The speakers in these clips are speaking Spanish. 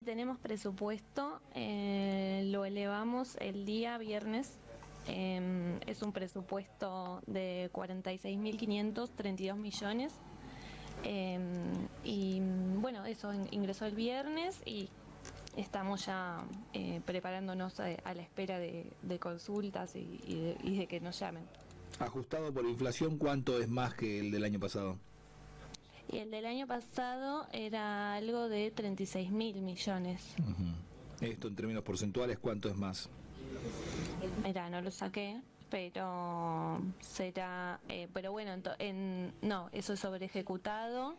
tenemos presupuesto, lo elevamos el día viernes. Es un presupuesto de 46.532 millones. Y bueno, eso ingresó el viernes y estamos ya preparándonos a la espera de consultas y de que nos llamen. Ajustado por inflación, ¿cuánto es más que el del año pasado? Y el del año pasado era algo de 36.000 millones. Esto en términos porcentuales, ¿cuánto es más? Mira, no lo saqué, pero será, pero bueno, no, eso es sobre ejecutado,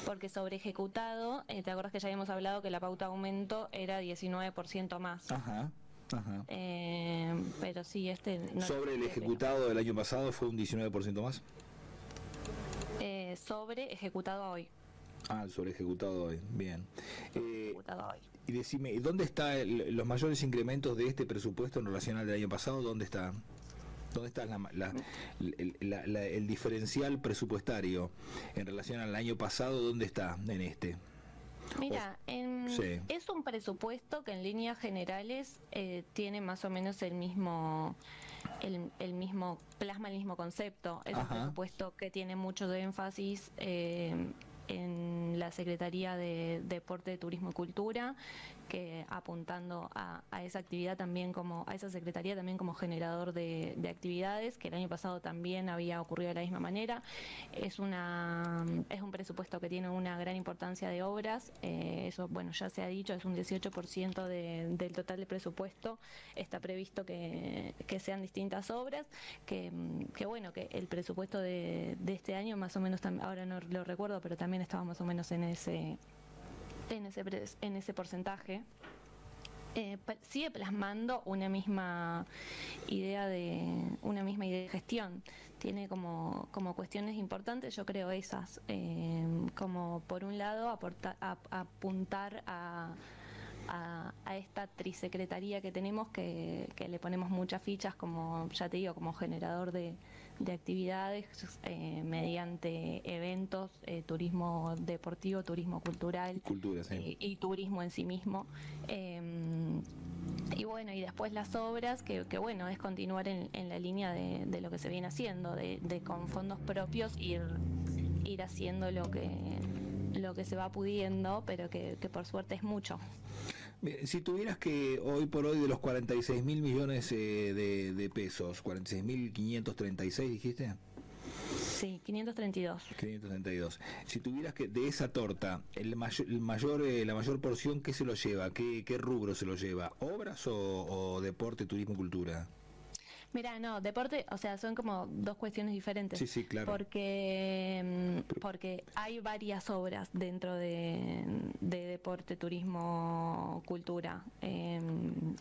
porque sobre ejecutado, ¿te acuerdas que ya habíamos hablado que la pauta de aumento era 19% más? Ajá. Pero sí, no sobre el ejecutado del año pasado fue un 19% más. Sobre ejecutado hoy. Ah, sobre ejecutado hoy, bien. Ejecutado hoy. Y decime, ¿dónde están los mayores incrementos de este presupuesto en relación al del año pasado? ¿Dónde está? ¿Dónde está el diferencial presupuestario en relación al año pasado? ¿Dónde está en este? Mira, sí. Es un presupuesto que en líneas generales tiene más o menos el mismo plasma el mismo concepto. Es un presupuesto que tiene mucho de énfasis en la Secretaría de Deporte, Turismo y Cultura, que apuntando a esa actividad también a esa secretaría también como generador de actividades, que el año pasado también había ocurrido de la misma manera. Es un presupuesto que tiene una gran importancia de obras, eso bueno ya se ha dicho, es un 18% del total del presupuesto, está previsto que sean distintas obras, que bueno, que el presupuesto de este año más o menos, ahora no lo recuerdo, pero también estaba más o menos en ese porcentaje. Sigue plasmando una misma idea de gestión. Tiene como cuestiones importantes, yo creo esas, como por un lado apuntar a esta trisecretaría que tenemos, que le ponemos muchas fichas, como ya te digo, como generador de actividades mediante eventos, turismo deportivo, turismo cultural, sí. Y turismo en sí mismo. Y bueno, y después las obras, que bueno, es continuar en la línea de lo que se viene haciendo, de con fondos propios ir haciendo lo que se va pudiendo, pero que por suerte es mucho. Si tuvieras que, hoy por hoy, de los 46.000 millones de pesos, 46.536, ¿dijiste? Sí, 532. 532. Si tuvieras que, de esa torta, la mayor porción, ¿qué se lo lleva? ¿Qué rubro se lo lleva? ¿Obras o deporte, turismo, cultura? Mira, no, deporte, o sea, son como dos cuestiones diferentes. Sí, claro. Porque hay varias obras dentro de deporte, turismo, cultura.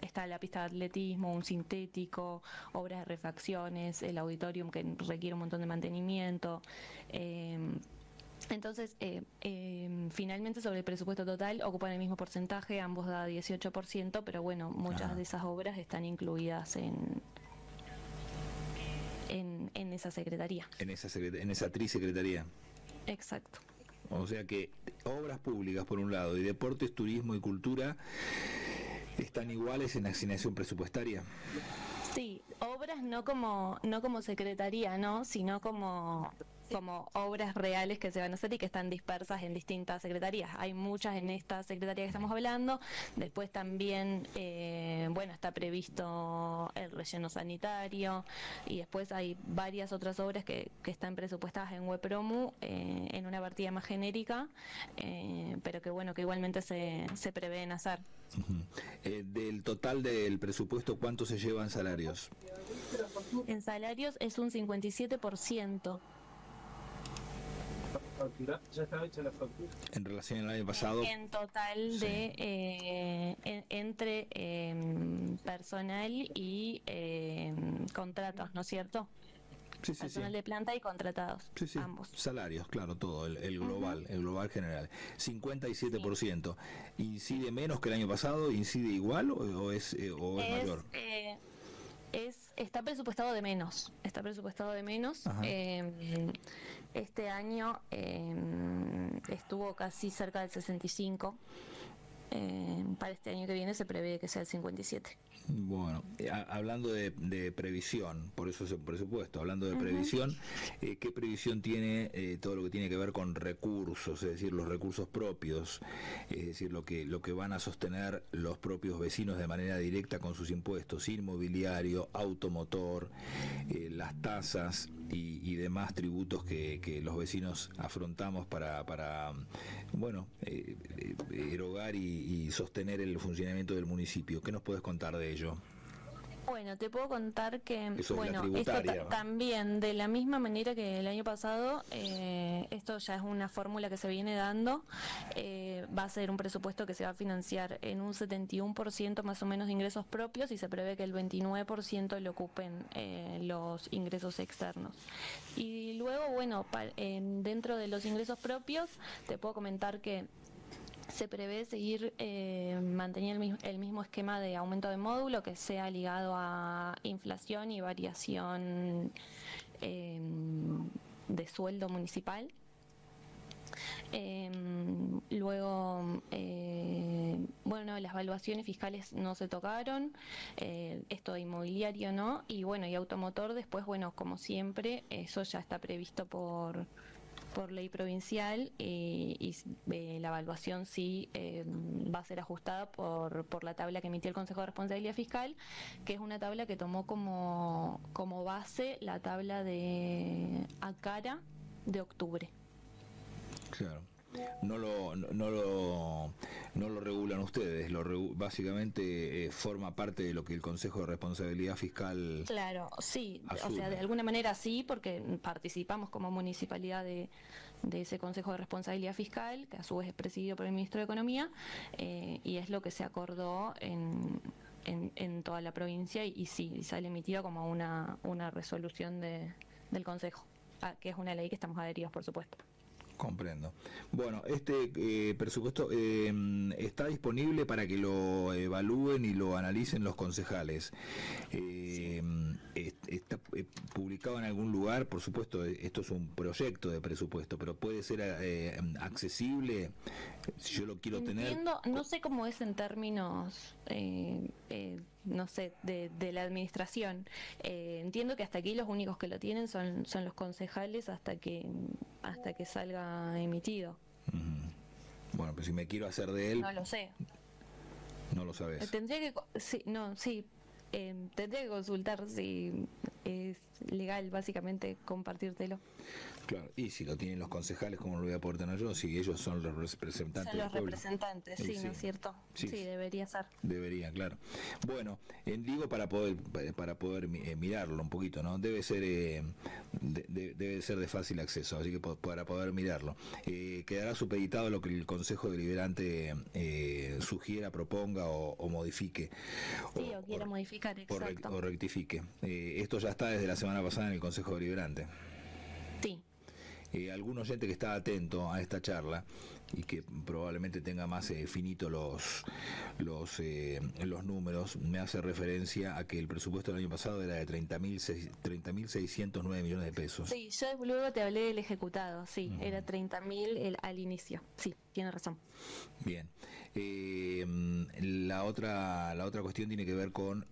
Está la pista de atletismo, un sintético, obras de refacciones, el auditorium que requiere un montón de mantenimiento. Entonces, finalmente sobre el presupuesto total ocupan el mismo porcentaje, ambos da 18%, pero bueno, muchas de esas obras están incluidas en esa secretaría. En esa trisecretaría. Exacto. O sea que obras públicas por un lado y deportes, turismo y cultura están iguales en asignación presupuestaria. Sí, obras no como secretaría, ¿no? Sino como obras reales que se van a hacer y que están dispersas en distintas secretarías. Hay muchas en esta secretaría que estamos hablando. Después también, bueno, está previsto el relleno sanitario, y después hay varias otras obras que están presupuestadas en WEPROMU en una partida más genérica, pero que bueno, que igualmente se prevén hacer. Del total del presupuesto, ¿cuánto se lleva en salarios? En salarios es un 57%. Ya está hecha la factura. En relación al año pasado. En total de entre personal y contratos, ¿no es cierto? Sí, personal de planta y contratados, ambos. Salarios, claro, todo, el global, el global general. 57%. ¿Incide menos que el año pasado? ¿Incide igual o es mayor? Es Está presupuestado de menos. Este año estuvo casi cerca del 65. Para este año que viene se prevé que sea el 57. Bueno, hablando de previsión, por eso es el presupuesto, hablando de previsión, ¿qué previsión tiene todo lo que tiene que ver con recursos, es decir, los recursos propios, es decir, lo que van a sostener los propios vecinos de manera directa con sus impuestos, inmobiliario, automotor, las tasas y demás tributos que los vecinos afrontamos para erogar y sostener el funcionamiento del municipio? ¿Qué nos puedes contar de ello? Bueno, te puedo contar que esto también, de la misma manera que el año pasado, esto ya es una fórmula que se viene dando, va a ser un presupuesto que se va a financiar en un 71% más o menos de ingresos propios, y se prevé que el 29% lo ocupen los ingresos externos. Y luego, bueno, dentro de los ingresos propios, te puedo comentar que se prevé seguir manteniendo el mismo esquema de aumento de módulo, que sea ligado a inflación y variación de sueldo municipal. Luego, las valuaciones fiscales no se tocaron, esto de inmobiliario no, y y automotor después, como siempre, eso ya está previsto por ley provincial, y la evaluación sí va a ser ajustada por la tabla que emitió el Consejo de Responsabilidad Fiscal, que es una tabla que tomó como base la tabla de ACARA de octubre. Claro. No lo regulan ustedes, básicamente forma parte de lo que el Consejo de Responsabilidad Fiscal. Claro, sí, asume. O sea, de alguna manera sí, porque participamos como municipalidad de ese Consejo de Responsabilidad Fiscal, que a su vez es presidido por el Ministro de Economía, y es lo que se acordó en toda la provincia, y sí, sale emitida como una resolución del Consejo, que es una ley que estamos adheridos, por supuesto. Comprendo. Bueno, este presupuesto está disponible para que lo evalúen y lo analicen los concejales. Está publicado en algún lugar, por supuesto, esto es un proyecto de presupuesto, pero puede ser accesible si yo lo quiero tener. No sé cómo es en términos, no sé, de la administración. Entiendo que hasta aquí los únicos que lo tienen son los concejales hasta que salga emitido. Bueno, pues si me quiero hacer de él. No lo sé. No lo sabes. Tendría que consultar si es legal, básicamente, compartírtelo. Claro, y si lo tienen los concejales, ¿cómo lo voy a poder tener yo? Si ellos son los representantes. Son los representantes, sí, ¿no es cierto? Sí, debería ser. Debería, claro. Bueno, digo para poder mirarlo un poquito, ¿no? Debe ser de fácil acceso, así que para poder mirarlo. Quedará supeditado a lo que el Consejo Deliberante sugiera, proponga o modifique. Sí, o quiera modificar, exacto. O rectifique. Esto ya está desde la semana pasada en el Consejo Deliberante. Sí. Algún oyente que está atento a esta charla y que probablemente tenga más finito los números, me hace referencia a que el presupuesto del año pasado era de 30.609 millones de pesos. Sí, yo luego te hablé del ejecutado, sí, era 30.000 al inicio, sí, tiene razón. Bien. La otra cuestión tiene que ver con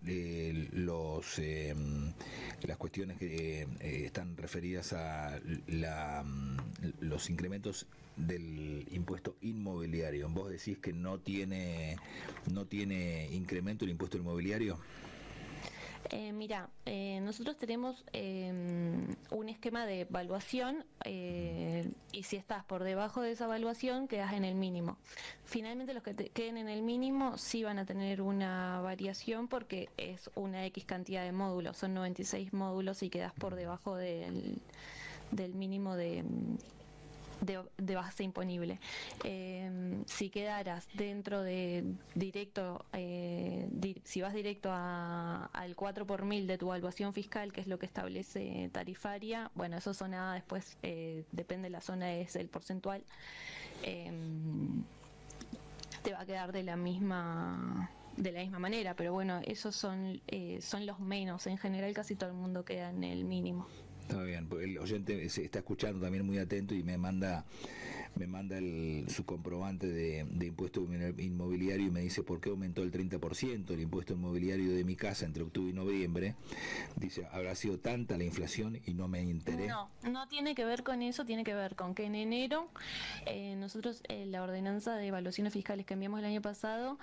las cuestiones que están referidas a los incrementos del impuesto inmobiliario. ¿Vos decís que no tiene incremento el impuesto inmobiliario? Nosotros tenemos un esquema de evaluación, y si estás por debajo de esa evaluación quedas en el mínimo. Finalmente los que queden en el mínimo sí van a tener una variación, porque es una X cantidad de módulos, son 96 módulos, y quedas por debajo del mínimo de base imponible. Si quedaras dentro de directo, si vas directo al 4 por mil de tu evaluación fiscal, que es lo que establece tarifaria, bueno, eso sonada después, depende de la zona, es el porcentual, te va a quedar de la misma de la misma manera, pero bueno, esos son los menos. En general casi todo el mundo queda en el mínimo. Está bien, porque el oyente se está escuchando también muy atento y me manda su comprobante de impuesto inmobiliario y me dice por qué aumentó el 30% el impuesto inmobiliario de mi casa entre octubre y noviembre. Dice, habrá sido tanta la inflación y no me enteré. No tiene que ver con eso, tiene que ver con que en enero nosotros la ordenanza de evaluaciones fiscales que enviamos el año pasado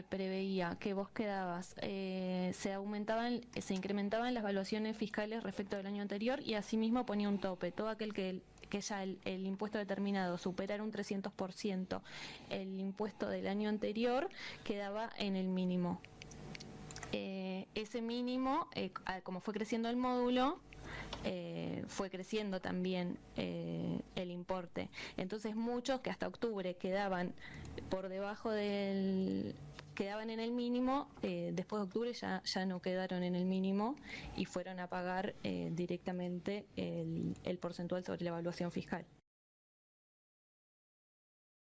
preveía que vos quedabas, se incrementaban las evaluaciones fiscales respecto del año anterior y asimismo ponía un tope. Todo aquel que ya el impuesto determinado superara un 300% el impuesto del año anterior, quedaba en el mínimo. Ese mínimo, como fue creciendo el módulo, fue creciendo también el importe. Entonces muchos que hasta octubre quedaban por debajo quedaban en el mínimo, después de octubre ya no quedaron en el mínimo y fueron a pagar directamente el porcentual sobre la evaluación fiscal.